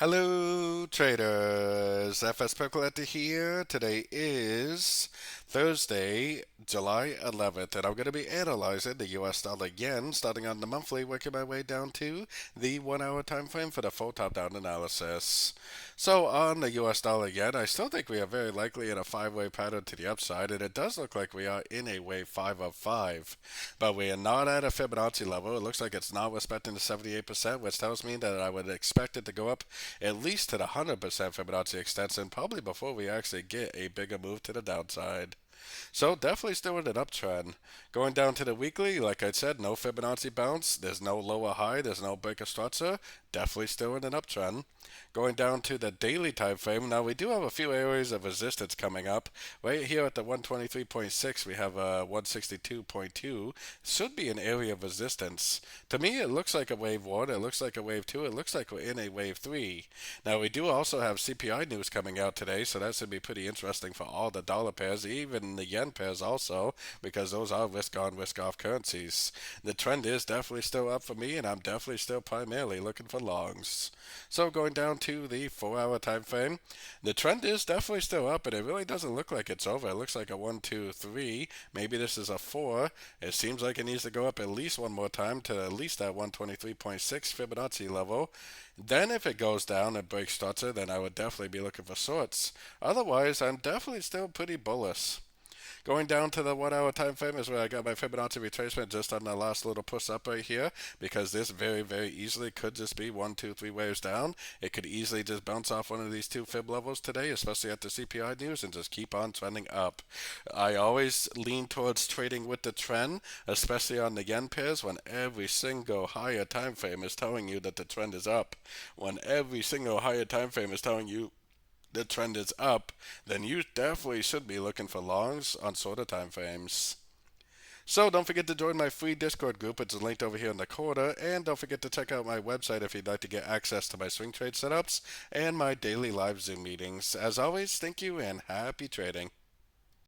Hello, traders. FX Pip Collector here. Today is Thursday, July 11th, and I'm going to be analyzing the US dollar yen, starting on the monthly, working my way down to the 1 hour time frame for the full top-down analysis. So, on the US dollar yen, I still think we are very likely in a five-way pattern to the upside, and it does look like we are in a wave 5 of 5. But we are not at a Fibonacci level. It looks like it's not respecting the 78%, which tells me that I would expect it to go up at least to the 100% Fibonacci extension, probably before we actually get a bigger move to the downside. So definitely still in an uptrend. Going down to the weekly, like I said, no Fibonacci bounce. There's no lower high. There's no breaker structure. Definitely still in an uptrend. Going down to the daily time frame. Now we do have a few areas of resistance coming up. Right here at the 123.6, we have a 162.2. Should be an area of resistance. To me, it looks like a wave 1. It looks like a wave 2. It looks like we're in a wave 3. Now we do also have CPI news coming out today, so that should be pretty interesting for all the dollar pairs, even the yen pairs also, because those are risk on, risk off currencies. The trend is definitely still up for me, and I'm definitely still primarily looking for longs. So going down to the 4 hour time frame, the trend is definitely still up, but it really doesn't look like it's over. It looks like a 1, 2, 3. Maybe this is a 4. It seems like it needs to go up at least one more time to at least that 123.6 Fibonacci level. Then if it goes down and breaks structure, then I would definitely be looking for shorts. Otherwise, I'm definitely still pretty bullish. Going down to the 1 hour time frame is where I got my Fibonacci retracement just on the last little push up right here, because this very easily could just be 1, 2, 3 waves down. It could easily just bounce off one of these two fib levels today, especially at the CPI news, and just keep on trending up. I always lean towards trading with the trend, especially on the yen pairs, when every single higher time frame is telling you that the trend is up. When every single higher time frame is telling you the trend is up, then you definitely should be looking for longs on shorter time frames. So don't forget to join my free Discord group. It's linked over here in the corner. And don't forget to check out my website if you'd like to get access to my swing trade setups and my daily live Zoom meetings. As always, thank you and happy trading.